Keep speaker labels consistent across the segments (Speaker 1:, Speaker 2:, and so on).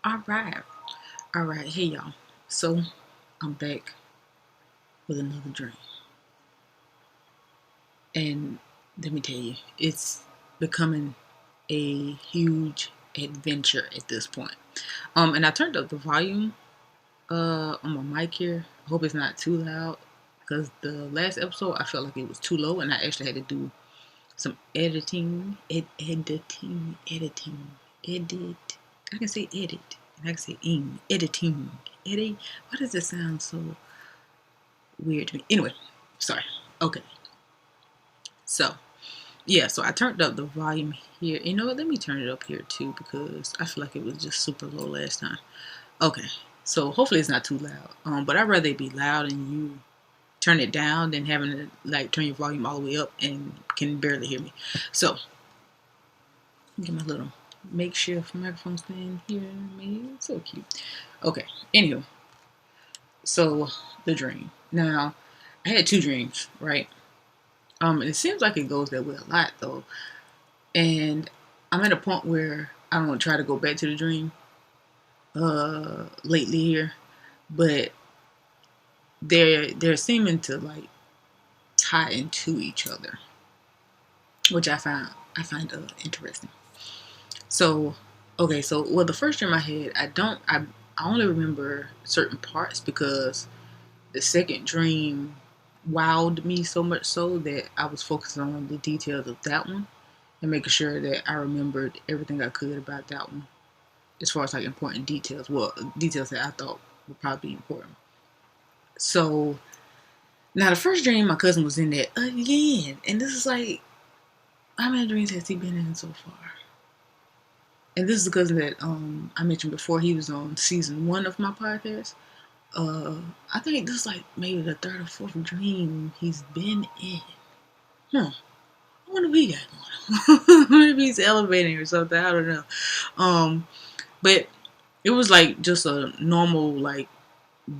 Speaker 1: All right. All right. Hey, y'all. So, I'm back with another dream. And let me tell you, it's becoming a huge adventure at this point. And I turned up the volume on my mic here. I hope it's not too loud because the last episode I felt like it was too low and I actually had to do some editing. Edit. I can say edit. And I can say editing. Edit. Why does it sound so weird to me? Anyway, sorry. Okay. So, yeah, so I turned up the volume here. You know what? Let me turn it up here too because I feel like it was just super low last time. Okay. So hopefully it's not too loud. But I'd rather it be loud and you turn it down than having to like turn your volume all the way up and can barely hear me. So get my little makeshift microphone stand here. Man, so cute. Okay. Anywho, so the dream. Now, I had two dreams, right? And it seems like it goes that way a lot though. And I'm at a point where I don't try to go back to the dream lately here, but they're seeming to like tie into each other, which I find interesting. So okay, so well the first dream I had, I only remember certain parts because the second dream wowed me so much so that I was focusing on the details of that one and making sure that I remembered everything I could about that one as far as like important details. Well, details that I thought would probably be important. So now the first dream, my cousin was in there again, and this is like, how many dreams has he been in so far? And this is the cousin that I mentioned before. He was on season 1 of my podcast. Uh, I think this is like maybe the third or fourth dream he's been in. Huh. I wonder what he got going on. Maybe he's elevating or something. I don't know. But it was like just a normal like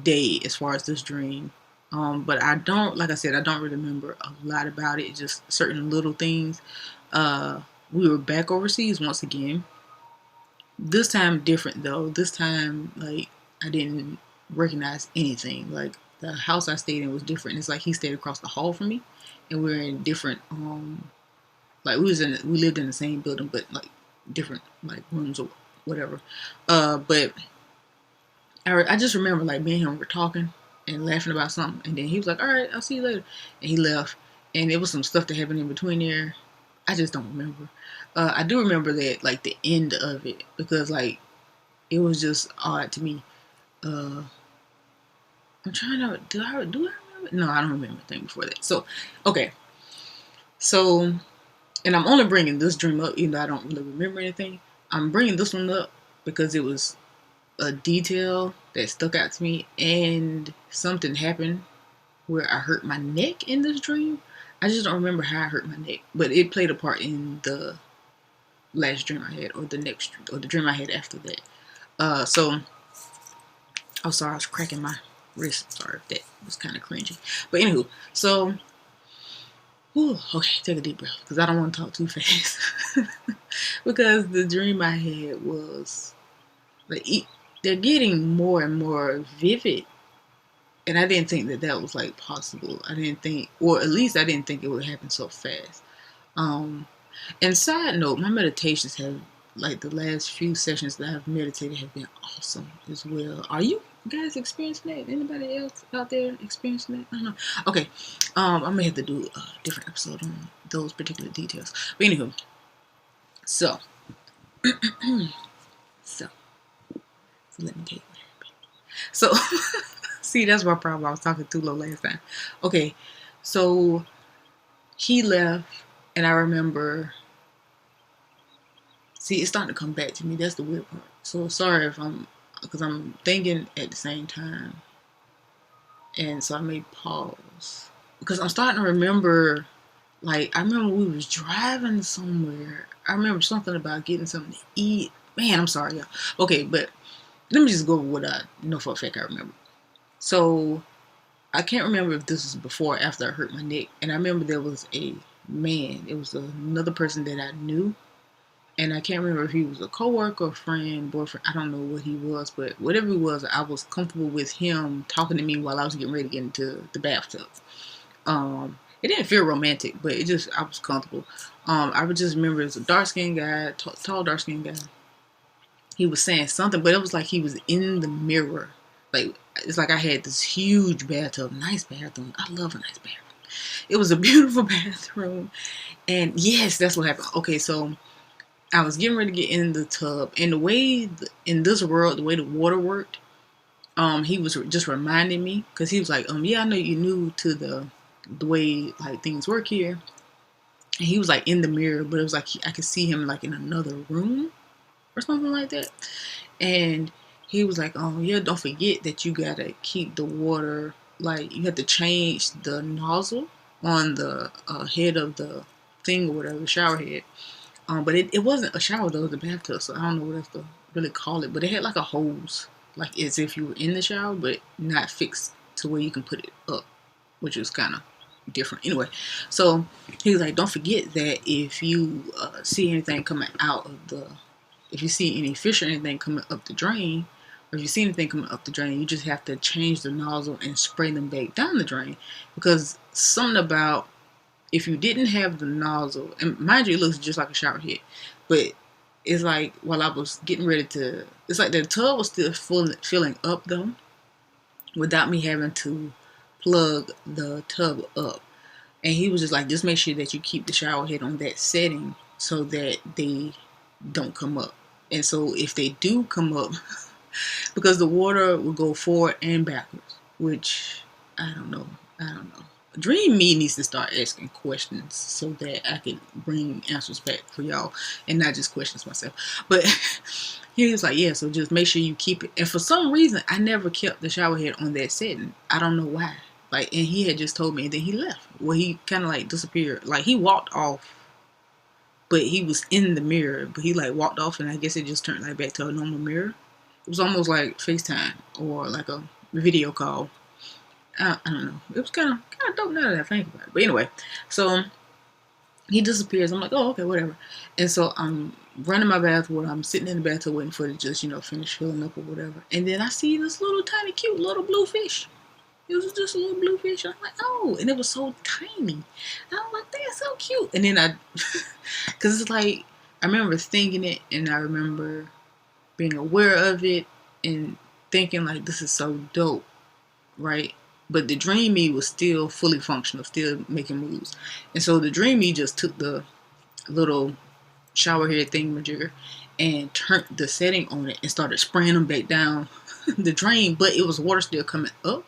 Speaker 1: day as far as this dream. But I don't, like I said, I don't really remember a lot about it. Just certain little things. We were back overseas once again. This time different though. This time like I didn't recognize anything. Like the house I stayed in was different. It's like he stayed across the hall from me, and we were in different like we lived in the same building but like different like rooms or whatever. But I just remember like me and him were talking and laughing about something, and then he was like, "All right, I'll see you later," and he left. And it was some stuff that happened in between there. I just don't remember. I do remember that like the end of it because like it was just odd to me. Uh, I'm trying to do I remember? No, I don't remember anything before that. So okay, so and I'm only bringing this dream up even though I don't really remember anything. I'm bringing this one up because it was a detail that stuck out to me, and something happened where I hurt my neck in this dream. I just don't remember how I hurt my neck, but it played a part in the last dream I had, or the next, or the dream I had after that. So, oh, sorry, I was cracking my wrist. Sorry if that was kind of cringy. But anywho, so, whew, okay, take a deep breath because I don't want to talk too fast. Because the dream I had was like they're getting more and more vivid, and I didn't think that that was like possible. I didn't think, or at least I didn't think it would happen so fast. Um, and side note, my meditations have, like the last few sessions that I've meditated have been awesome as well. Are you guys experiencing that? Anybody else out there experiencing that? I don't know. Okay, I may have to do a different episode on those particular details. But anywho, so, so, so let me tell you what happened. So, see, that's my problem. I was talking too low last time. Okay, so he left, and I remember. See, it's starting to come back to me. That's the weird part. So sorry if because I'm thinking at the same time, and so I may pause because I'm starting to remember. Like I remember we was driving somewhere. I remember something about getting something to eat. Man, I'm sorry, y'all. Okay, but let me just go with what I know for a fact I remember. So I can't remember if this was before or after I hurt my neck, and I remember there was a man. It was another person that I knew, And I can't remember if he was a coworker, friend, boyfriend. I don't know what he was, but whatever he was, I was comfortable with him talking to me while I was getting ready to get into the bathtub. It didn't feel romantic, but it just I was comfortable. I would just remember it was a dark skinned guy, tall dark skinned guy. He was saying something, but it was like he was in the mirror. Like it's like I had this huge bathtub, nice bathroom. I love a nice bathroom. It was a beautiful bathroom, and yes, that's what happened. Okay, so I was getting ready to get in the tub, and the way in this world, the way the water worked, he was just reminding me because he was like, yeah, I know you're new to the way like things work here, and he was like in the mirror, but it was like I could see him like in another room or something like that, and he was like, oh yeah, don't forget that you gotta keep the water, like you have to change the nozzle on the head of the thing or whatever, the shower head. But it wasn't a shower though, it was a bathtub, so I don't know what else to really call it. But it had like a hose, like as if you were in the shower, but not fixed to where you can put it up, which was kind of different. Anyway, so he was like, don't forget that if you see anything coming out of if you see any fish or anything coming up the drain, or if you see anything coming up the drain, you just have to change the nozzle and spray them back down the drain. Because something about if you didn't have the nozzle, and mind you, it looks just like a shower head, but it's like while I was getting ready to, it's like the tub was still filling up though, without me having to plug the tub up. And he was just like, just make sure that you keep the shower head on that setting so that they don't come up. And so if they do come up, because the water will go forward and backwards, which I don't know. Dream me needs to start asking questions so that I can bring answers back for y'all and not just questions myself. But he was like, yeah, so just make sure you keep it. And for some reason, I never kept the shower head on that setting. I don't know why. Like, and he had just told me, and then he left. Well, he kind of like disappeared. Like, he walked off, but he was in the mirror. But he like walked off, and I guess it just turned like back to a normal mirror. It was almost like FaceTime or like a video call. I don't know. It was kind of dope now that I think about it. But anyway, so he disappears. I'm like, oh, okay, whatever. And so I'm running my bath water. I'm sitting in the bathtub waiting for it to just, finish filling up or whatever. And then I see this little tiny cute little blue fish. It was just a little blue fish. I'm like, oh, and it was so tiny. And I was like, that's so cute. And then because it's like, I remember thinking it, and I remember being aware of it and thinking like, this is so dope, right? But the dream me was still fully functional, still making moves. And so the dream me just took the little shower head thingamajigger and turned the setting on it and started spraying them back down the drain. But it was water still coming up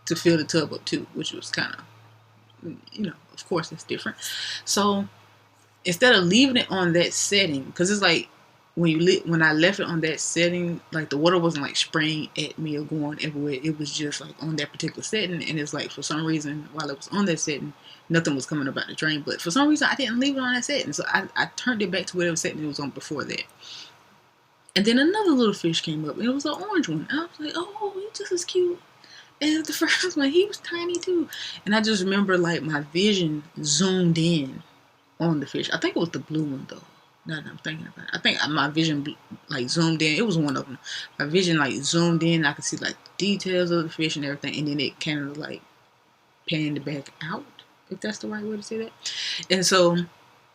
Speaker 1: to fill the tub up too, which was kind of, of course it's different. So instead of leaving it on that setting, because it's like, when I left it on that setting, like the water wasn't like spraying at me or going everywhere. It was just like on that particular setting, and it's like for some reason while it was on that setting, nothing was coming about the drain. But for some reason I didn't leave it on that setting, so I turned it back to whatever setting it was on before that. And then another little fish came up, and it was an orange one. And I was like, oh, he's just as cute as the first one. He was tiny too. And I just remember like my vision zoomed in on the fish. I think it was the blue one though. Now that I'm thinking about it, I think my vision like zoomed in. It was one of them. My vision like zoomed in. I could see like the details of the fish and everything, and then it kind of like panned back out, if that's the right way to say that. And so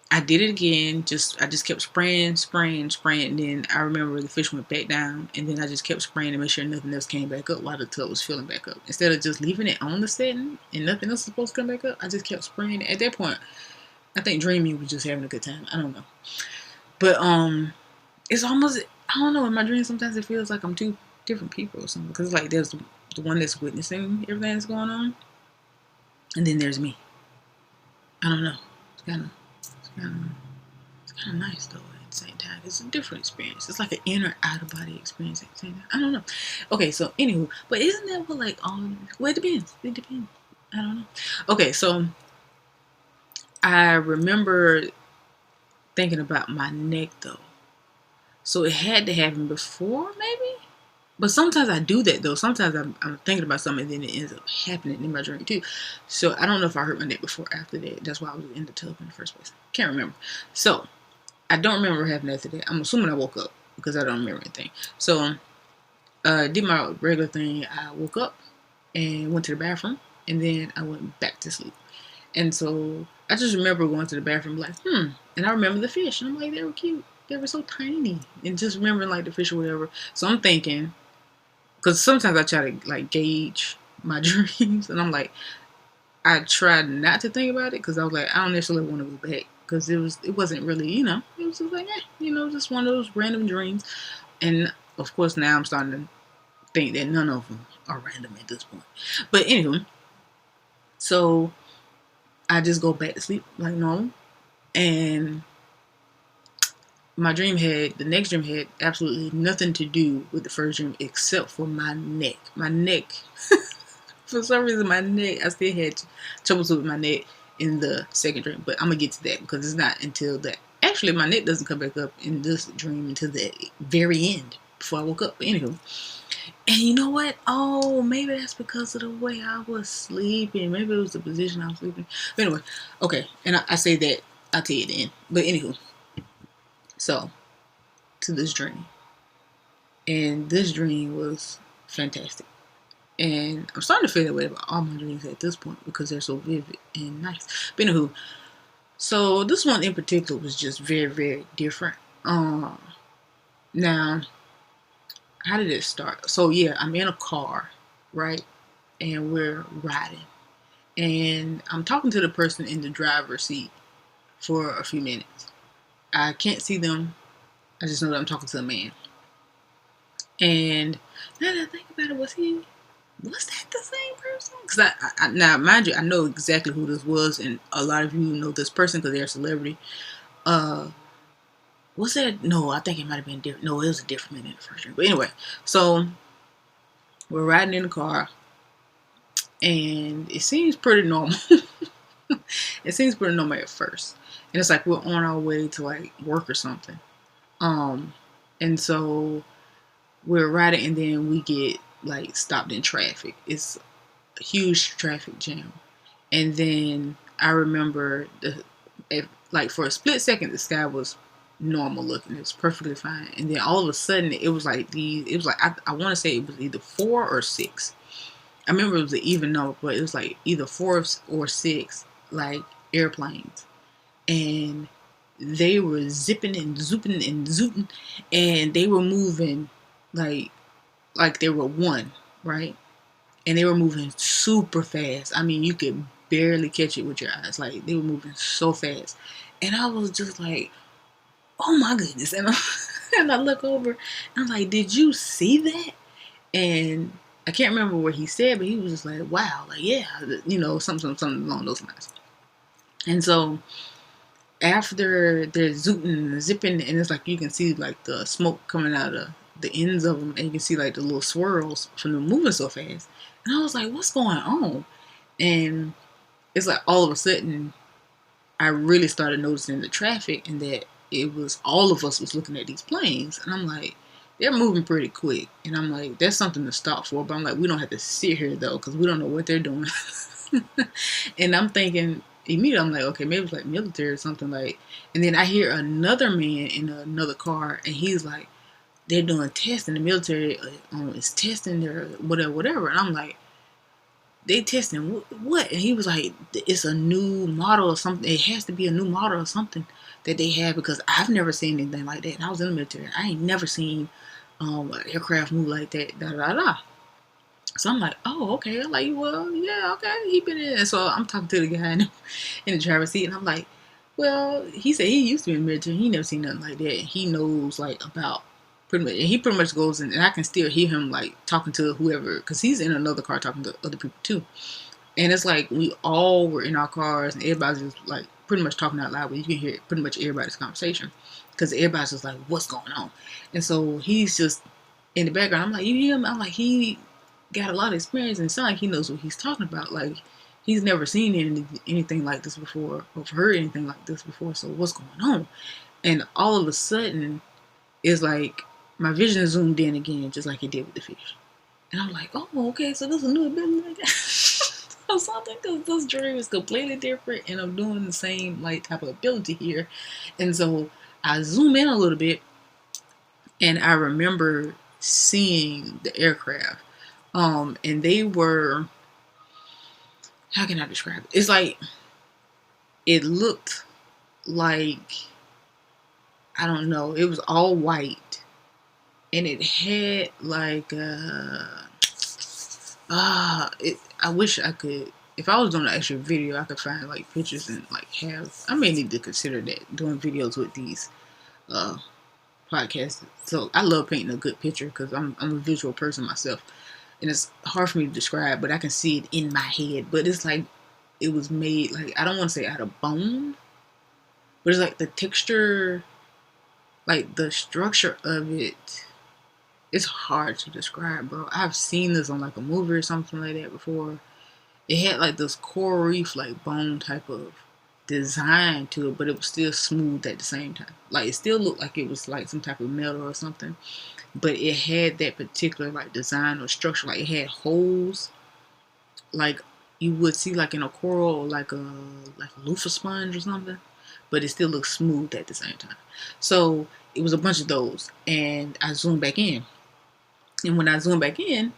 Speaker 1: I did it again. I just kept spraying. And then I remember the fish went back down, and then I just kept spraying to make sure nothing else came back up while the tub was filling back up. Instead of just leaving it on the setting and nothing else was supposed to come back up, I just kept spraying it. At that point, I think Dreamy was just having a good time. I don't know. But it's almost, I don't know, in my dreams sometimes it feels like I'm two different people or something. Because like there's the one that's witnessing everything that's going on, and then there's me. I don't know. It's kind of nice though at the same time. It's a different experience. It's like an inner out of body experience at the same time. I don't know. Okay, so anywho, but isn't that what like well, it depends. It depends. I don't know. Okay, so I remember thinking about my neck though. So it had to happen before maybe? But sometimes I do that though. Sometimes I'm thinking about something and then it ends up happening in my dream too. So I don't know if I hurt my neck before or after that. That's why I was in the tub in the first place. Can't remember. So I don't remember what happened after that. I'm assuming I woke up because I don't remember anything. So did my regular thing. I woke up and went to the bathroom, and then I went back to sleep. And so I just remember going to the bathroom like, and I remember the fish. And I'm like, they were cute. They were so tiny. And just remembering like the fish or whatever. So I'm thinking, because sometimes I try to like gauge my dreams, and I'm like, I tried not to think about it because I was like, I don't necessarily want to go back because it wasn't really, it was just like, just one of those random dreams. And of course now I'm starting to think that none of them are random at this point. But anyway, so I just go back to sleep like normal, and the next dream had absolutely nothing to do with the first dream except for my neck. My neck, for some reason, I still had troubles with my neck in the second dream. But I'm going to get to that because it's not until that. Actually, my neck doesn't come back up in this dream until the very end before I woke up. But anywho. And you know what? Oh, maybe that's because of the way I was sleeping. Maybe it was the position I was sleeping. But anyway, okay. And I say that, I'll tell you then. But anywho. So, to this dream. And this dream was fantastic. And I'm starting to feel that way about all my dreams at this point because they're so vivid and nice. But anywho, so this one in particular was just very, very different. Now, how did it start? So yeah, I'm in a car, right? And we're riding. And I'm talking to the person in the driver's seat for a few minutes. I can't see them. I just know that I'm talking to a man. And now that I think about it, was that the same person? Because I now, mind you, I know exactly who this was, and a lot of you know this person because they're a celebrity. Was that? No, I think it might have been different. No, it was a different man in the first dream. But anyway, so we're riding in the car, and it seems pretty normal. It seems pretty normal at first, and it's like we're on our way to like work or something. And so we're riding, and then we get like stopped in traffic. It's a huge traffic jam, and then I remember like for a split second the sky was normal looking. It was perfectly fine, and then all of a sudden it was like I want to say it was either 4 or 6. I remember it was an even number, but it was like either 4 or 6 like airplanes, and they were zipping and zooping and zooting, and they were moving like they were one, right? And they were moving super fast. I mean, you could barely catch it with your eyes. Like, they were moving so fast. And I was just like, oh my goodness. And I look over, and I'm like, did you see that? And I can't remember what he said, but he was just like, wow, like, yeah, something along those lines. And so after they're zooting and zipping, and it's like you can see like the smoke coming out of the ends of them, and you can see like the little swirls from them moving so fast. And I was like, what's going on? And it's like all of a sudden I really started noticing the traffic, and that it was all of us was looking at these planes. And I'm like, they're moving pretty quick. And I'm like, that's something to stop for. But I'm like, we don't have to sit here though, because we don't know what they're doing. And I'm thinking immediately, I'm like, okay, maybe it's like military or something. Like, and then I hear another man in another car, and he's like, they're doing testing. The military is testing their whatever. And I'm like, they testing what? And he was like, it's a new model or something. It has to be a new model or something that they have, because I've never seen anything like that. And I was in the military. I ain't never seen an aircraft move like that. Da da da. So I'm like, oh, okay. I'm like, well, yeah, okay. He been in. And so I'm talking to the guy in the driver's seat, and I'm like, well, he said he used to be in the military. He never seen nothing like that. He knows like about pretty much. And he pretty much goes in, and I can still hear him like talking to whoever, because he's in another car talking to other people too. And it's like we all were in our cars, and everybody's just like pretty much talking out loud, but you can hear pretty much everybody's conversation, because everybody's just like, what's going on? And so he's just in the background. I'm like, you hear him? I'm like, he got a lot of experience, and it sounds like he knows what he's talking about. Like, he's never seen anything like this before, or heard anything like this before. So what's going on? And all of a sudden, it's like my vision zoomed in again, just like it did with the fish. And I'm like, oh, okay, so this is a new ability or something, because this dream is completely different, and I'm doing the same like type of ability here. And so I zoom in a little bit, and I remember seeing the aircraft. And they were, how can I describe it? It's like, it looked like, I don't know, it was all white, and it had like I wish I could, if I was doing an extra video, I could find like pictures and like have, I may need to consider that, doing videos with these uh podcasts. So I love painting a good picture because I'm a visual person myself, and it's hard for me to describe, but I can see it in my head. But it's like it was made, like, I don't want to say out of bone, but it's like the texture, like the structure of it. It's hard to describe, bro. I've seen this on like a movie or something like that before. It had like this coral reef, like bone type of design to it, but it was still smooth at the same time. Like, it still looked like it was like some type of metal or something, but it had that particular like design or structure. Like, it had holes, like you would see like in a coral, or like a loofah sponge or something, but it still looked smooth at the same time. So it was a bunch of those, and I zoomed back in. And when I zoomed back in,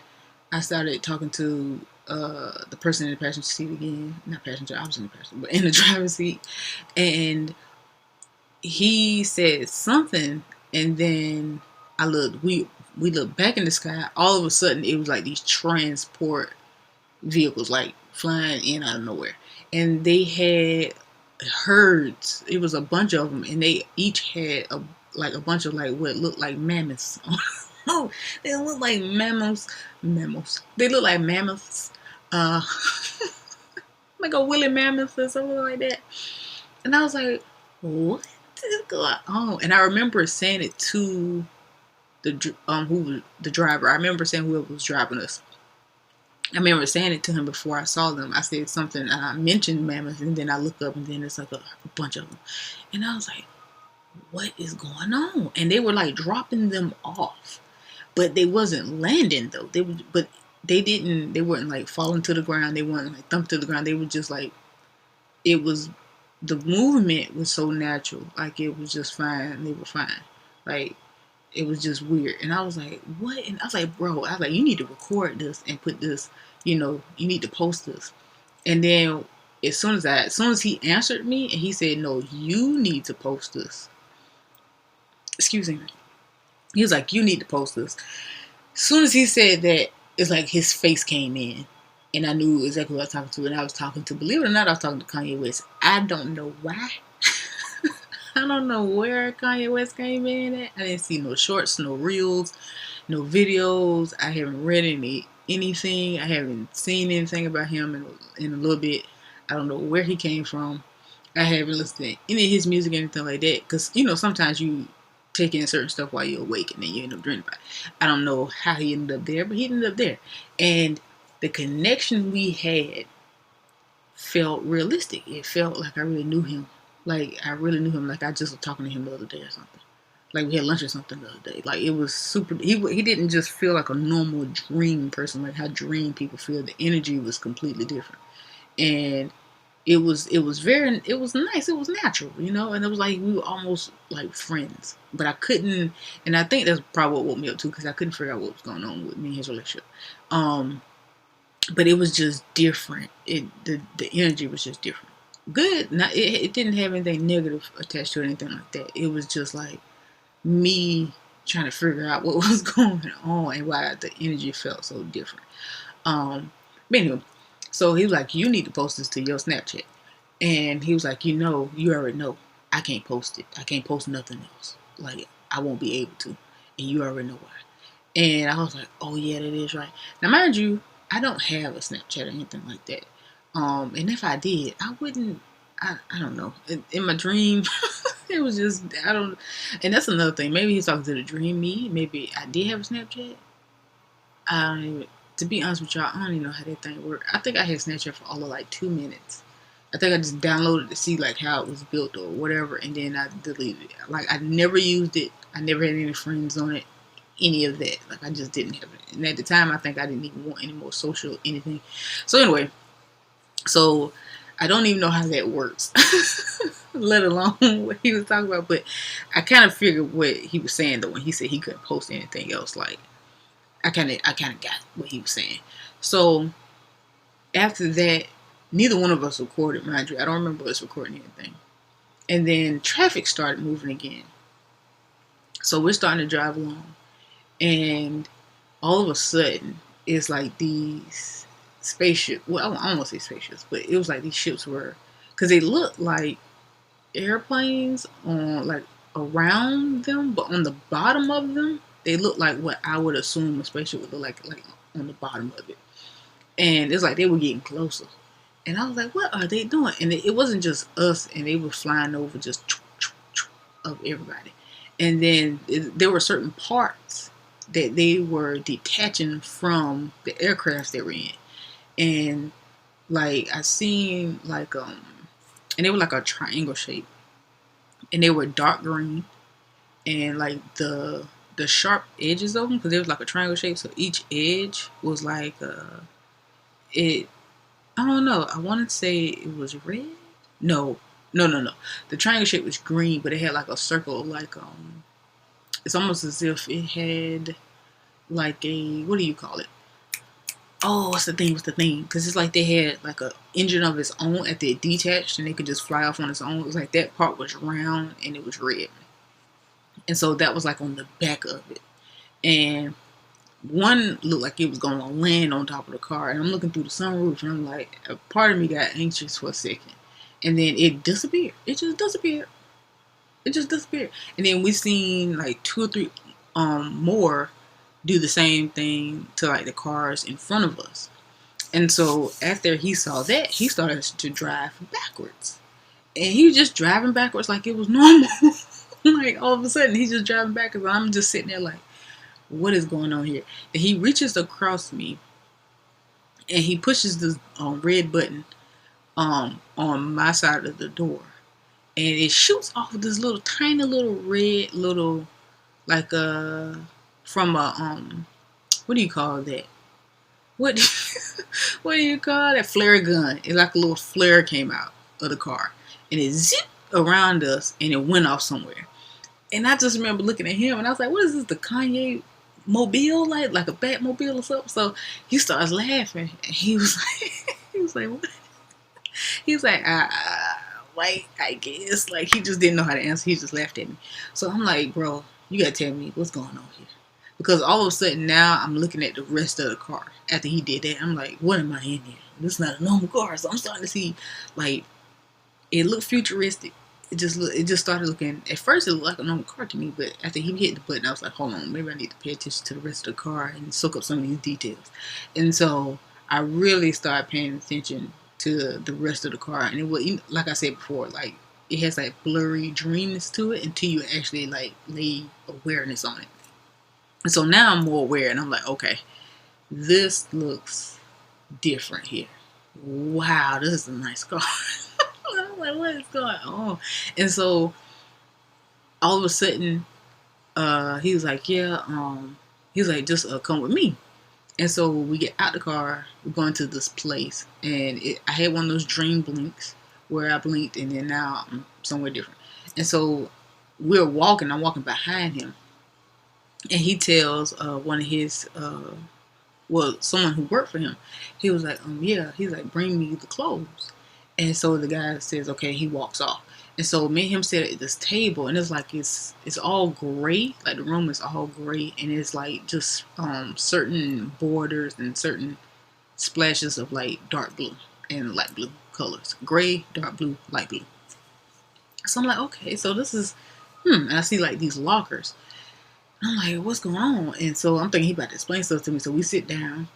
Speaker 1: I started talking to the person in the passenger seat again. Not passenger, I was in the passenger, but in the driver's seat. And he said something, and then I looked. We looked back in the sky. All of a sudden, it was like these transport vehicles, like flying in out of nowhere, and they had herds. It was a bunch of them, and they each had a bunch of like what looked like mammoths. Oh, they look like mammals. They look like mammoths. Uh, like a woolly mammoth or something like that. And I was like, what is going on? And I remember saying it to the driver. I remember saying whoever was driving us. I remember saying it to him before I saw them. I said something, I mentioned mammoths, and then I look up, and then it's like a bunch of them. And I was like, what is going on? And they were like dropping them off. But they wasn't landing though. They weren't like falling to the ground. They weren't like thumped to the ground. They were just like, it was, the movement was so natural. Like, it was just fine. They were fine. Like, it was just weird. And I was like, what? And I was like, bro, you need to record this and put this, you need to post this. And then as soon as he answered me and he said, no, you need to post this. Excuse me. He was like, you need to post this. As soon as he said that, it's like his face came in. And I knew exactly what I was talking to. And I was talking to, believe it or not, I was talking to Kanye West. I don't know why. I don't know where Kanye West came in at. I didn't see no shorts, no reels, no videos. I haven't read anything. I haven't seen anything about him in a little bit. I don't know where he came from. I haven't listened to any of his music or anything like that. Because, sometimes you take in certain stuff while you're awake and then you end up dreaming about it. I don't know how he ended up there, but he ended up there. And the connection we had felt realistic. It felt like I really knew him. Like, I really knew him. Like, I just was talking to him the other day or something. Like, we had lunch or something the other day. Like, it was super. He didn't just feel like a normal dream person, like how dream people feel. The energy was completely different. And it was nice. It was natural, and it was like we were almost like friends. But I couldn't, and I think that's probably what woke me up too, because I couldn't figure out what was going on with me and his relationship. But it was just different. The energy was just different. Good. It didn't have anything negative attached to it, anything like that. It was just like me trying to figure out what was going on and why the energy felt so different. But anyway, so he was like, you need to post this to your Snapchat. And he was like, you already know I can't post it. I can't post nothing else. Like, I won't be able to. And you already know why. And I was like, oh yeah, that is right. Now, mind you, I don't have a Snapchat or anything like that. And if I did, I wouldn't, I don't know. In my dream, it was just, I don't, and that's another thing. Maybe he's talking to the dream me. Maybe I did have a Snapchat. I don't even, to be honest with y'all, I don't even know how that thing worked. I think I had Snapchat for all of like 2 minutes. I think I just downloaded to see like how it was built or whatever, and then I deleted it. Like, I never used it. I never had any friends on it. Any of that. Like, I just didn't have it. And at the time, I think I didn't even want any more social anything. So anyway, so I don't even know how that works, let alone what he was talking about. But I kind of figured what he was saying though when he said he couldn't post anything else. Like I kind of got what he was saying. So after that, neither one of us recorded, mind you. I don't remember us recording anything. And then traffic started moving again. So we're starting to drive along, and all of a sudden, it's like these spaceships. Well, I don't want to say spaceships, but it was like these ships were, because they looked like airplanes on like around them, but on the bottom of them, they looked like what I would assume a spaceship would look like on the bottom of it. And it's like they were getting closer. And I was like, what are they doing? And it wasn't just us, and they were flying over just of everybody. And then there were certain parts that they were detaching from the aircraft they were in. And like I seen like and they were like a triangle shape. And they were dark green. And like the sharp edges of them, because it was like a triangle shape, so each edge was like it I don't know. I want to say it was red. No. The triangle shape was green, but it had like a circle, like it's almost as if it had like a, what do you call it? Oh, what's the thing? Because it's like they had like a engine of its own at the detached, and they could just fly off on its own. It was like that part was round and it was red, and so that was like on the back of it, and one looked like it was going to land on top of the car, and I'm looking through the sunroof, and I'm like, a part of me got anxious for a second, and then it disappeared. It just disappeared. And then we seen like 2 or 3 more do the same thing to like the cars in front of us. And so after he saw that, he started to drive backwards, and he was just driving backwards like it was normal. Like all of a sudden he's just driving backwards, and I'm just sitting there like, what is going on here? And he reaches across me, and he pushes the red button on my side of the door, and it shoots off of this little tiny little red little, like from a what do you call that? What what do you call that? Flare gun. It's like a little flare came out of the car, and it zipped around us, and it went off somewhere. And I just remember looking at him, and I was like, what is this, the Kanye mobile, like a Batmobile or something? So he starts laughing, and he was like, what? He was like, wait, I guess. Like, he just didn't know how to answer. He just laughed at me. So I'm like, bro, you gotta tell me what's going on here. Because all of a sudden now I'm looking at the rest of the car after he did that. I'm like, what am I in here? This is not a normal car. So I'm starting to see, like, it looked futuristic. It just started looking, at first it looked like a normal car to me, but after he hit the button, I was like, hold on, maybe I need to pay attention to the rest of the car and soak up some of these details. And so I really started paying attention to the rest of the car, and it was, like I said before, like it has like blurry dreamness to it until you actually like lay awareness on it. And so now I'm more aware, and I'm like, okay, this looks different here. Wow, this is a nice car. I'm like, what is going on? And so all of a sudden, he was like, yeah, he was like, just come with me. And so we get out the car, we're going to this place, and I had one of those dream blinks where I blinked, and then now I'm somewhere different. And so we're walking, I'm walking behind him, and he tells one of his, someone who worked for him, he was like, yeah, he's like, bring me the clothes. And so the guy says, okay, he walks off. And so me and him sit at this table, and it's like it's all gray, like the room is all gray, and it's like just certain borders and certain splashes of like dark blue and light blue colors, gray, dark blue, light blue. So I'm like, okay, so this is and I see like these lockers. I'm like, what's going on? And so I'm thinking he about to explain stuff to me. So we sit down,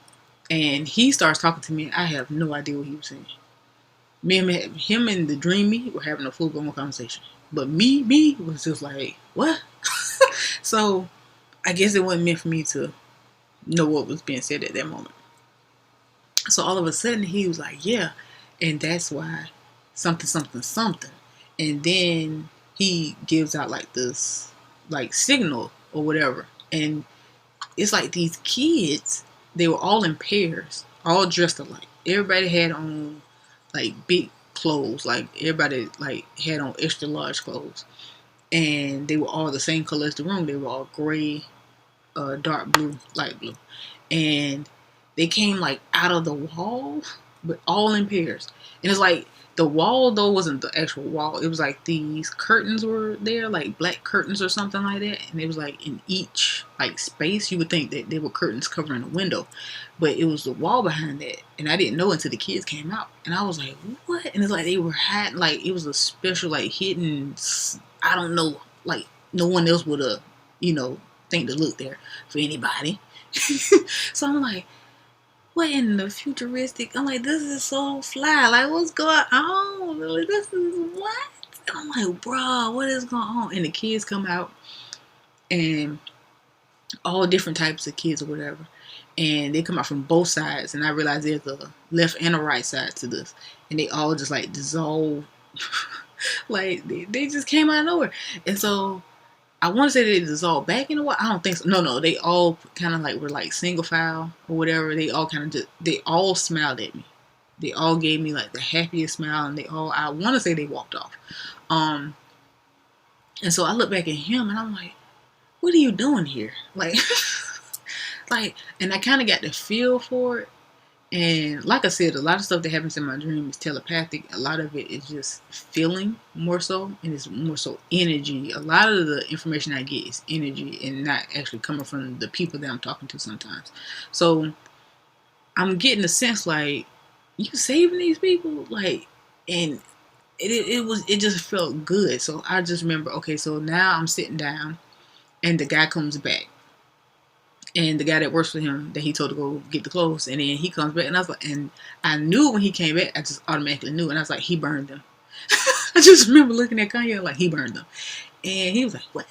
Speaker 1: and he starts talking to me. I have no idea what he was saying. Him and the dream me were having a full-blown conversation. But me was just like, what? So I guess it wasn't meant for me to know what was being said at that moment. So all of a sudden he was like, yeah, and that's why something. And then he gives out like this like signal or whatever. And it's like these kids, they were all in pairs, all dressed alike. Everybody had on like big clothes. Like everybody like had on extra large clothes, and they were all the same color as the room. They were all gray, dark blue, light blue, and they came like out of the wall, but all in pairs. And it's like the wall though wasn't the actual wall. It was like these curtains were there, like black curtains or something like that. And it was like in each like space, you would think that they were curtains covering a window, but it was the wall behind that. And I didn't know until the kids came out, and I was like, what? And it's like they were hiding, like it was a special like hidden. I don't know, like no one else would have, think to look there for anybody. So I'm like, what in the futuristic? I'm like, this is so fly. Like, what's going on? Like, this is what? And I'm like, bro, what is going on? And the kids come out, and all different types of kids or whatever. And they come out from both sides. And I realize there's a left and a right side to this. And they all just like dissolve. Like, they just came out of nowhere. And so I want to say they dissolved back in a while. I don't think so. No. They all kind of like were like single file or whatever. They all kind of just, they all smiled at me. They all gave me like the happiest smile, and I want to say they walked off. And so I look back at him, and I'm like, what are you doing here? Like, and I kind of got the feel for it. And like I said, a lot of stuff that happens in my dream is telepathic. A lot of it is just feeling more so, and it's more so energy. A lot of the information I get is energy and not actually coming from the people that I'm talking to sometimes. So I'm getting a sense like, you saving these people? Like, and it just felt good. So I just remember, okay, so now I'm sitting down, and the guy comes back. And the guy that works for him, that he told to go get the clothes, and then he comes back, and I was like, and I knew when he came back, I just automatically knew, and I was like, he burned them. I just remember looking at Kanye like, he burned them, and he was like, what?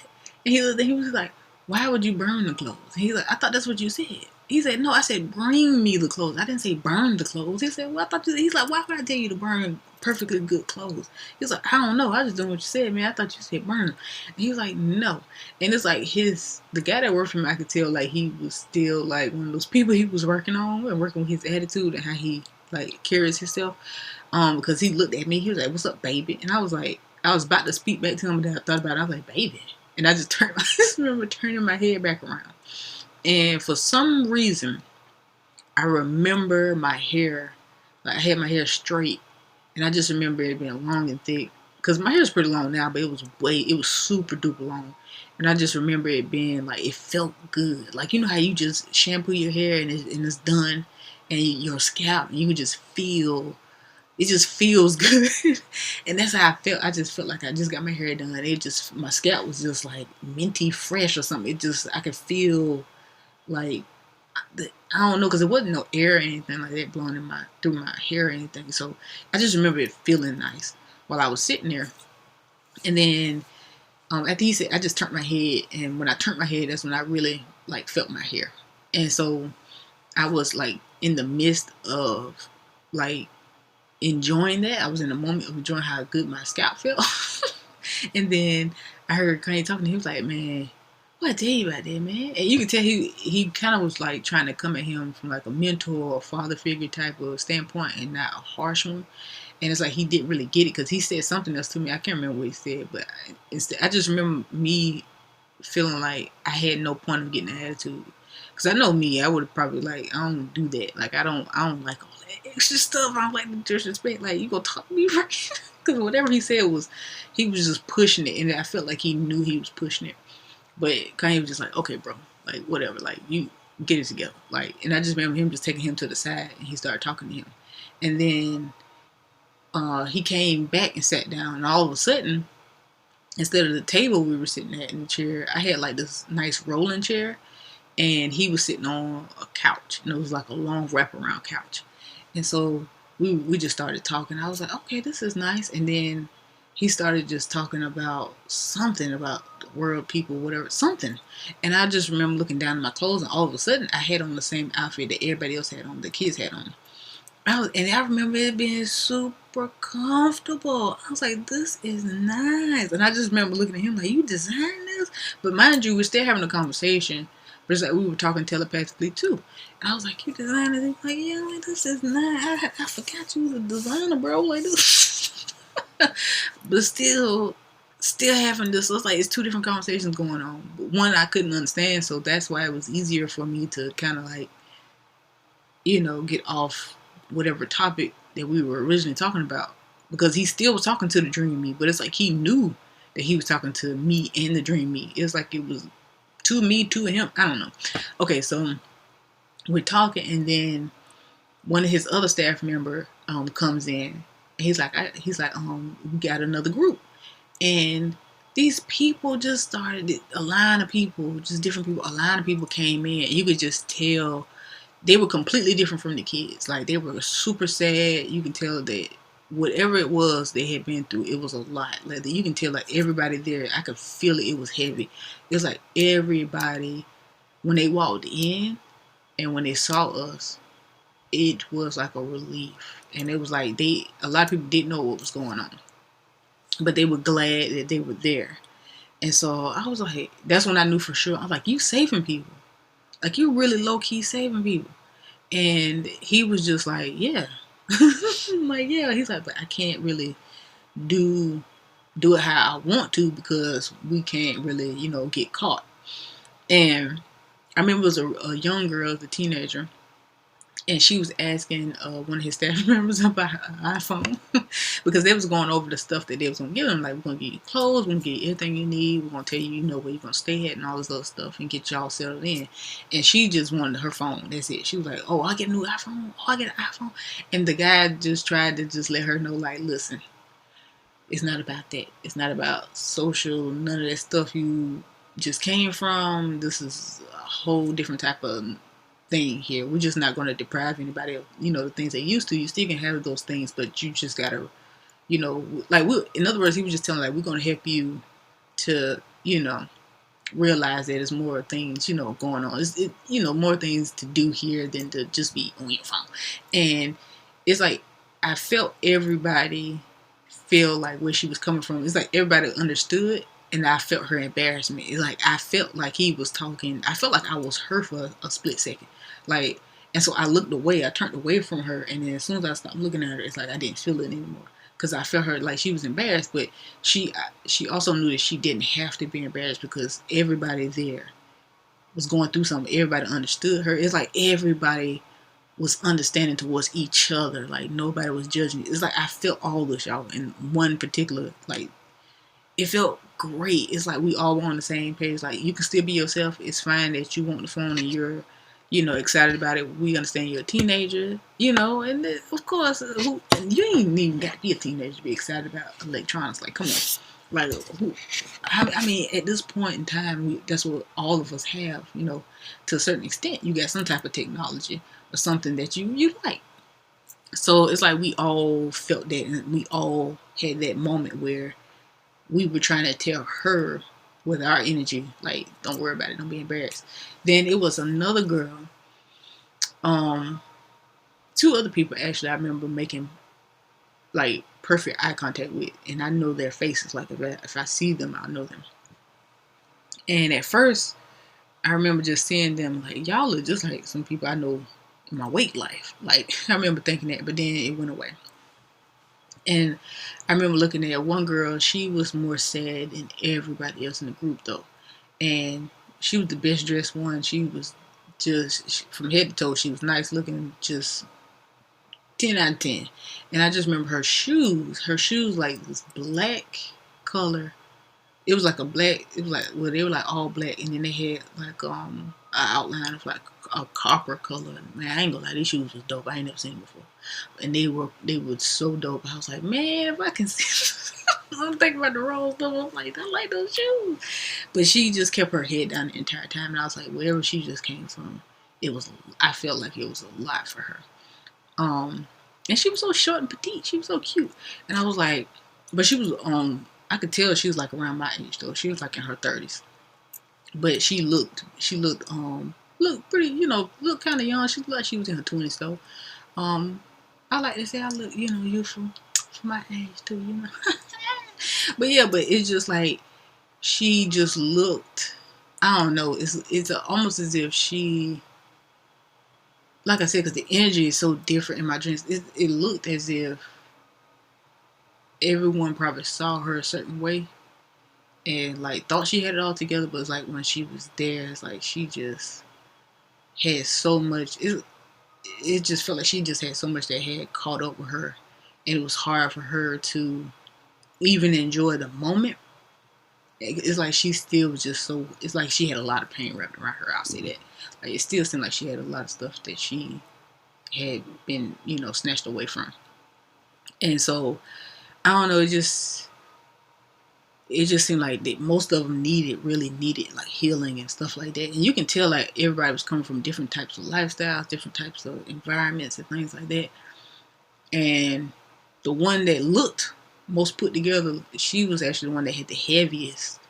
Speaker 1: And he was like, why would you burn the clothes? And he's like, I thought that's what you said. He said, no, I said, bring me the clothes. I didn't say burn the clothes. He said, well, I thought you, he's like, why would I tell you to burn perfectly good clothes? He's like, I don't know. I just doing what you said, man. I thought you said burn. And he was like, no. And it's like the guy that worked for him, I could tell like he was still like one of those people he was working on and working with his attitude and how he like carries himself. Because he looked at me, he was like, what's up, baby? And I was like, I was about to speak back to him, but I thought about it. I was like, baby. And I just remember turning my head back around. And for some reason, I remember my hair, like I had my hair straight, and I just remember it being long and thick. Because my hair is pretty long now, but it was super duper long. And I just remember it being like, it felt good. Like, you know how you just shampoo your hair and it's done, and your scalp, and you can just feel, it just feels good. And that's how I felt. I just felt like I just got my hair done. My scalp was just like minty fresh or something. I could feel like, I don't know, because it wasn't no air or anything like that blowing through my hair or anything. So I just remember it feeling nice while I was sitting there. And then after he said, I just turned my head, and when I turned my head, that's when I really like felt my hair. And so I was like in the midst of like enjoying that. I was in the moment of enjoying how good my scalp felt. And then I heard Kanye talking, and he was like, man, what I tell you about that, man? And you could tell he kind of was like trying to come at him from like a mentor or father figure type of standpoint, and not a harsh one. And it's like he didn't really get it, because he said something else to me. I can't remember what he said, but I just remember me feeling like I had no point of getting an attitude. Because I know me, I would have probably like, I don't do that. Like I don't like all that extra stuff. I don't like the disrespect. Like, you gonna talk to me right? Because whatever he said he was just pushing it, and I felt like he knew he was pushing it. But Kanye was just like, okay, bro, like whatever, like you get it together. Like, and I just remember him just taking him to the side, and he started talking to him. And then he came back and sat down, and all of a sudden, instead of the table we were sitting at in the chair, I had like this nice rolling chair, and he was sitting on a couch, and it was like a long wraparound couch. And so we just started talking. I was like, okay, this is nice. And then he started just talking about something about the world, people, whatever, something. And I just remember looking down at my clothes, and all of a sudden I had on the same outfit that everybody else had on, the kids had on. And I remember it being super comfortable. I was like, this is nice. And I just remember looking at him like, you designed this? But mind you, we're still having a conversation. But it's like we were talking telepathically too. And I was like, you designed it? He's like, yeah, like, this is nice. I forgot you was a designer, bro. Like, this. But still having this, it's like it's two different conversations going on. But one I couldn't understand, so that's why it was easier for me to kind of like, get off whatever topic that we were originally talking about. Because he still was talking to the dream me, but it's like he knew that he was talking to me and the dream me. It's like it was to me, to him. I don't know. Okay, so we're talking, and then one of his other staff member comes in. He's like, we got another group, and these people just started, a line of people, just different people. A line of people came in, and you could just tell they were completely different from the kids. Like, they were super sad. You can tell that whatever it was they had been through, it was a lot. Like, you can tell, like, everybody there, I could feel it. It was heavy. It was like everybody, when they walked in and when they saw us, it was like a relief. And it was like a lot of people didn't know what was going on, but they were glad that they were there. And so I was like, that's when I knew for sure. I was like, you saving people. Like, you really low-key saving people. And he was just like, yeah. I'm like, yeah. He's like, but I can't really do it how I want to, because we can't really, get caught. And I remember it was a young girl, a teenager, and she was asking one of his staff members about her iPhone because they was going over the stuff that they was going to give them. Like, we're going to get you clothes, we're going to get you everything you need, we're going to tell you, where you're going to stay at and all this other stuff and get y'all settled in. And she just wanted her phone. That's it. She was like, oh, I get a new iPhone. Oh, I get an iPhone. And the guy just tried to just let her know, like, listen, it's not about that. It's not about social, none of that stuff you just came from. This is a whole different type of thing here. We're just not going to deprive anybody of, the things they used to. You still can have those things, but you just got to, like, in other words, he was just telling, like, we're going to help you to, realize that there's more things, going on. More things to do here than to just be on your phone. And it's like, I felt everybody feel like where she was coming from. It's like everybody understood, and I felt her embarrassment. It's like I felt like he was talking. I felt like I was her for a split second. Like, and so I looked away. I turned away from her, and then as soon as I stopped looking at her, it's like I didn't feel it anymore. Because I felt her, like, she was embarrassed, but she also knew that she didn't have to be embarrassed because everybody there was going through something. Everybody understood her. It's like everybody was understanding towards each other. Like, nobody was judging. It's like I felt all this, y'all, in one particular, like, it felt great. It's like we all were on the same page. Like, you can still be yourself. It's fine that you want the phone and you're, excited about it. We understand you're a teenager, and of course, you ain't even got to be a teenager to be excited about electronics. Like, come on. Like, I mean, at this point in time, that's what all of us have, to a certain extent. You got some type of technology or something that you like. So it's like we all felt that, and we all had that moment where we were trying to tell her with our energy, like, don't worry about it, don't be embarrassed. Then it was another girl, two other people actually I remember making like perfect eye contact with, and I know their faces. Like, if I see them, I know them. And at first, I remember just seeing them like, y'all look just like some people I know in my wake life. Like, I remember thinking that, but then it went away. And I remember looking at one girl. She was more sad than everybody else in the group, though. And she was the best dressed one. She was just, from head to toe, she was nice looking, just 10 out of 10. And I just remember her shoes. Her shoes, like, this black color. It was like a black, it was like, well, they were like all black. And then they had like an outline of like a copper color. Man, I ain't gonna lie, these shoes was dope. I ain't never seen them before. And they were so dope. I was like, man, if I can see, I'm thinking about the wrong stuff. I'm like, I like those shoes. But she just kept her head down the entire time. And I was like, wherever she just came from, I felt like it was a lot for her. And she was so short and petite. She was so cute. And I was like, but she was, I could tell she was like around my age though. She was like in her 30s. But she looked pretty, looked kind of young. She looked like she was in her 20s though. I like to say I look, youthful for my age too, But yeah, but it's just like, she just looked, I don't know, it's almost as if she, like I said, because the energy is so different in my dreams, it looked as if everyone probably saw her a certain way and like thought she had it all together, but it's like when she was there, it's like she just had so much. It just felt like she just had so much that had caught up with her, and it was hard for her to even enjoy the moment. It's like she still was just so. It's like she had a lot of pain wrapped around her. I'll say that. Like it still seemed like she had a lot of stuff that she had been, snatched away from. And so I don't know. It just seemed like that most of them really needed like healing and stuff like that. And you can tell like everybody was coming from different types of lifestyles, different types of environments and things like that. And the one that looked most put together, she was actually the one that had the heaviest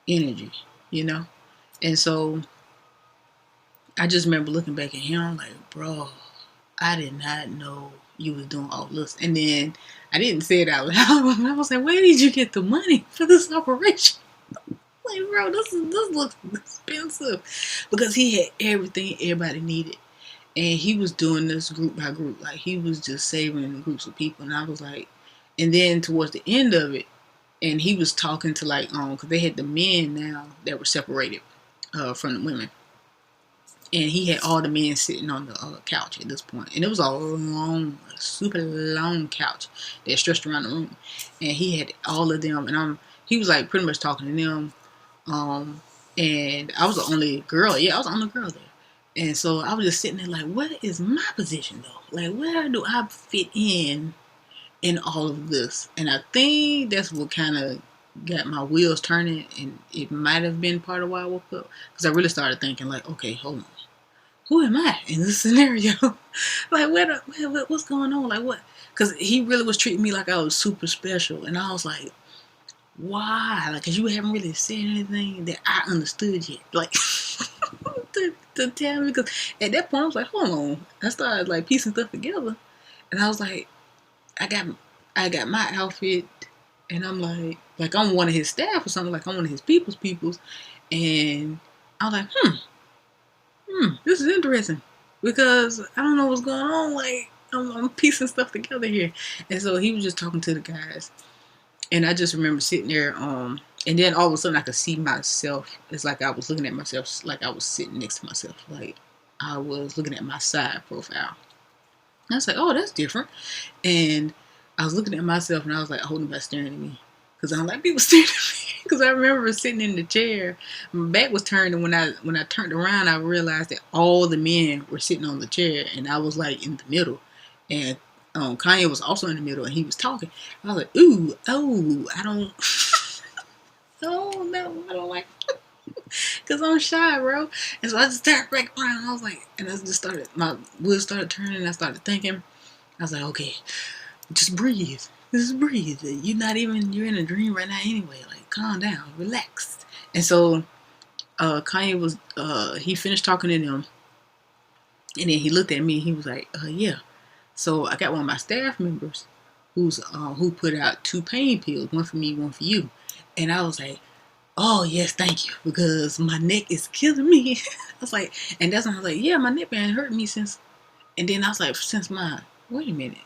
Speaker 1: energy, you know? And so I just remember looking back at him like, bro, I did not know you was doing all this. And then I didn't say it out loud. I was like, where did you get the money for this operation? Like, bro, this looks expensive. Because he had everything everybody needed. And he was doing this group by group. Like, he was just saving groups of people. And I was like, and then towards the end of it, and he was talking to like, because they had the men now that were separated from the women. And he had all the men sitting on the couch at this point. And it was a long, super long couch that stretched around the room. And he had all of them. And he was like pretty much talking to them. And I was the only girl. Yeah, I was the only girl there. And so I was just sitting there like, what is my position though? Like, where do I fit in all of this? And I think that's what kind of got my wheels turning. And it might have been part of why I woke up. Because I really started thinking like, okay, hold on. Who am I in this scenario? Like, what's going on? Like, what? Because he really was treating me like I was super special. And I was like, why? Like, because you haven't really said anything that I understood yet. Like, to tell me. Because at that point, I was like, hold on. I started, like, piecing stuff together. And I was like, I got my outfit. And I'm like I'm one of his staff or something. Like, I'm one of his people's. And I was like, this is interesting because I don't know what's going on. Like, I'm piecing stuff together here. And so he was just talking to the guys. And I just remember sitting there, and then all of a sudden I could see myself. It's like I was looking at myself, like I was sitting next to myself. Like I was looking at my side profile. And I was like, oh, that's different. And I was looking at myself and I was like, I hope nobody's staring at me. Because I don't like people staring at me. Because I remember sitting in the chair, my back was turned, and when I turned around, I realized that all the men were sitting on the chair, and I was like in the middle, and Kanye was also in the middle, and he was talking. I was like, ooh, oh, I don't, oh no, I don't like, because I'm shy, bro. And so I just turned back around, and I was like, and I just started, my wheels started turning, and I started thinking. I was like, okay, just breathe. Just breathe. You're in a dream right now anyway. Like, calm down, relax. And so Kanye was, he finished talking to them. And then he looked at me and he was like, yeah. So I got one of my staff members who put out 2 pain pills, one for me, one for you. And I was like, oh, yes, thank you, because my neck is killing me. I was like, and that's when I was like, yeah, my neck been hurting me since, and then I was like, wait a minute.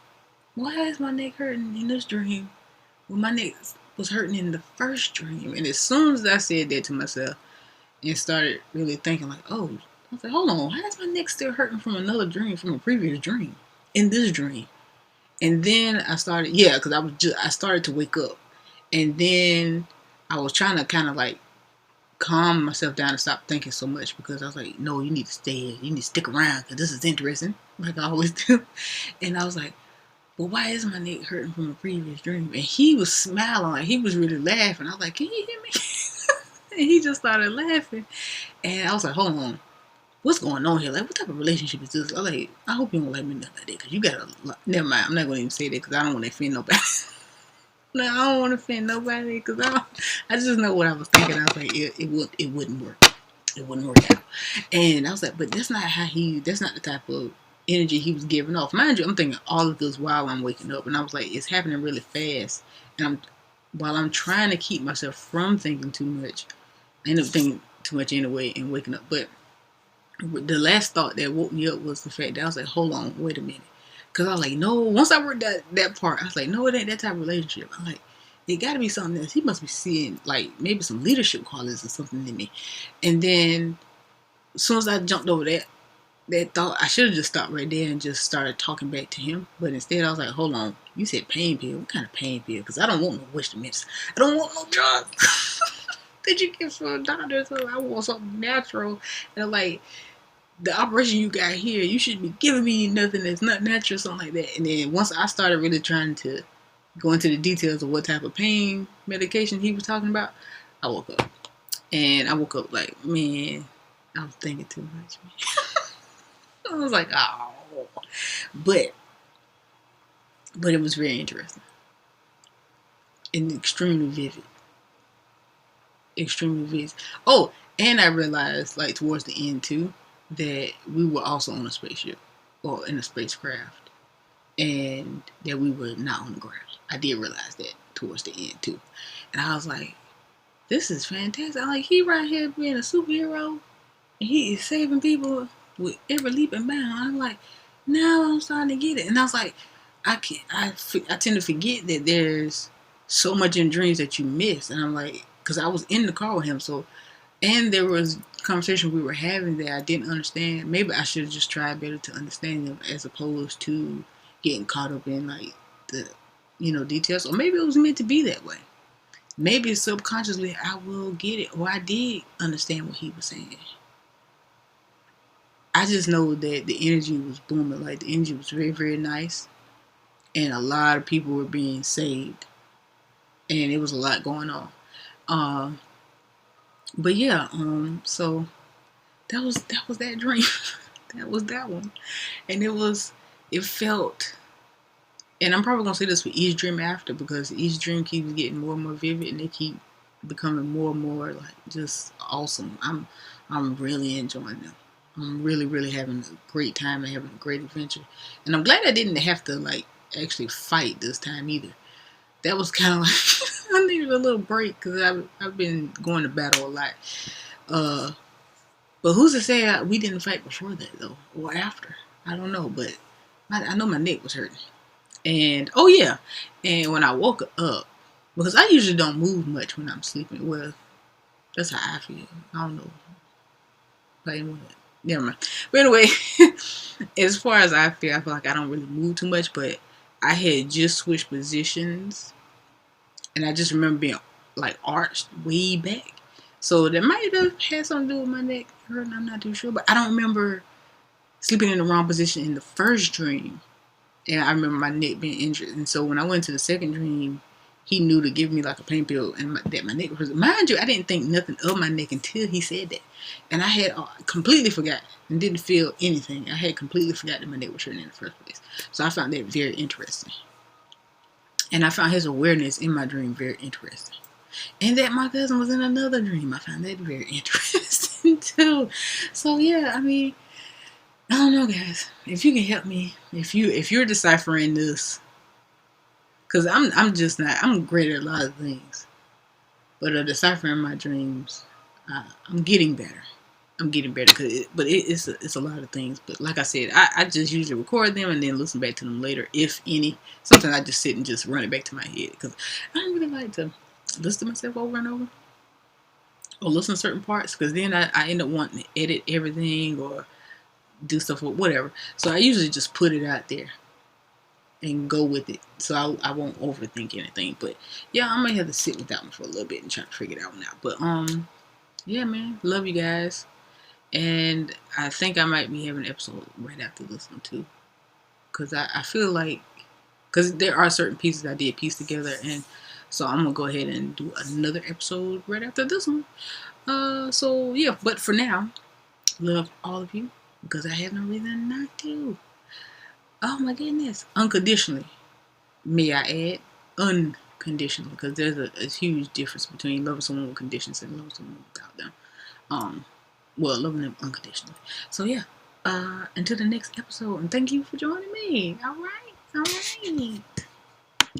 Speaker 1: Why is my neck hurting in this dream? Well, my neck was hurting in the first dream. And as soon as I said that to myself and started really thinking like, oh, I was like, hold on, why is my neck still hurting from another dream, from a previous dream, in this dream? And then I started, because I started to wake up. And then I was trying to kind of like calm myself down and stop thinking so much, because I was like, no, you need to stay, you need to stick around because this is interesting, like I always do. And I was like, well, why is my neck hurting from a previous dream? And he was smiling, like he was really laughing. I was like, can you hear me? And he just started laughing. And I was like, hold on, what's going on here? Like, what type of relationship is this? I was like, I hope you don't like me nothing like that, because you got a lot. Never mind, I'm not going to even say that because I don't want to offend nobody. No, I don't want to offend nobody because I just know what I was thinking. I was like, it wouldn't work. It wouldn't work out. And I was like, but that's not the type of energy he was giving off. Mind you, I'm thinking all of this while I'm waking up, and I was like, it's happening really fast. And while I'm trying to keep myself from thinking too much, I end up thinking too much anyway and waking up. But the last thought that woke me up was the fact that I was like, hold on, wait a minute. Cause I was like, no. Once I worked that part, I was like, no, it ain't that type of relationship. I'm like, it got to be something else. He must be seeing like maybe some leadership qualities or something in me. And then as soon as I jumped over that thought, I should have just stopped right there and just started talking back to him. But instead, I was like, hold on, you said pain pill. What kind of pain pill? Because I don't want no Western medicine. I don't want no drugs that you get from a doctor. So I want something natural. And I'm like, the operation you got here, you shouldn't be giving me nothing that's not natural, something like that. And then once I started really trying to go into the details of what type of pain medication he was talking about, I woke up. And I woke up like, man, I was thinking too much. I was like, oh. But it was very interesting. And extremely vivid. Extremely vivid. Oh, and I realized, like, towards the end, too, that we were also on a spaceship. Or in a spacecraft. And that we were not on the ground. I did realize that towards the end, too. And I was like, this is fantastic. I'm like, he right here being a superhero. And he is saving people with every leap and bound. I'm like, now I'm starting to get it. And I was like, I tend to forget that there's so much in dreams that you miss. And I'm like, because I was in the car with him, so, and there was conversation we were having that I didn't understand. Maybe I should have just tried better to understand them as opposed to getting caught up in like the, details. Or maybe it was meant to be that way. Maybe subconsciously I will get it, or I did understand what he was saying. I just know that the energy was booming. Like, the energy was very, very nice. And a lot of people were being saved. And it was a lot going on. But yeah, so that was that dream. That was that one. And it felt, and I'm probably going to say this for each dream after, because each dream keeps getting more and more vivid, and they keep becoming more and more, like, just awesome. I'm really enjoying them. I'm really, really having a great time and having a great adventure. And I'm glad I didn't have to, like, actually fight this time either. That was kind of like, I needed a little break because I've been going to battle a lot. But who's to say we didn't fight before that, though, or after? I don't know, but I know my neck was hurting. And, oh yeah, and when I woke up, because I usually don't move much when I'm sleeping. Well, that's how I feel. I don't know. But never mind. But anyway, as far as I feel like I don't really move too much, but I had just switched positions, and I just remember being like arched way back. So that might have had something to do with my neck hurting. I'm not too sure, but I don't remember sleeping in the wrong position in the first dream. And I remember my neck being injured. And so when I went to the second dream, he knew to give me like a pain pill and that my neck was. Mind you, I didn't think nothing of my neck until he said that. And I had completely forgot and didn't feel anything. I had completely forgot that my neck was hurting in the first place. So I found that very interesting. And I found his awareness in my dream very interesting. And that my cousin was in another dream. I found that very interesting too. So yeah, I mean, I don't know, guys. If you can help me, if you're deciphering this, because I'm just not. I'm great at a lot of things, but deciphering my dreams, I'm getting better. I'm getting better, it's a lot of things. But like I said, I just usually record them and then listen back to them later, if any. Sometimes I just sit and just run it back to my head because I don't really like to listen to myself over and over or listen to certain parts, because then I end up wanting to edit everything or do stuff or whatever. So I usually just put it out there and go with it, so I won't overthink anything. But yeah, I might have to sit with that one for a little bit and try to figure that one out. But yeah, man, love you guys, and I think I might be having an episode right after this one too, because I feel like, because there are certain pieces I did piece together, and so I'm gonna go ahead and do another episode right after this one. So yeah, but for now, love all of you, because I have no reason not to. Oh my goodness. Unconditionally. May I add? Unconditionally. Because there's a huge difference between loving someone with conditions and loving someone without them. Well, loving them unconditionally. So yeah. Until the next episode. And thank you for joining me. Alright.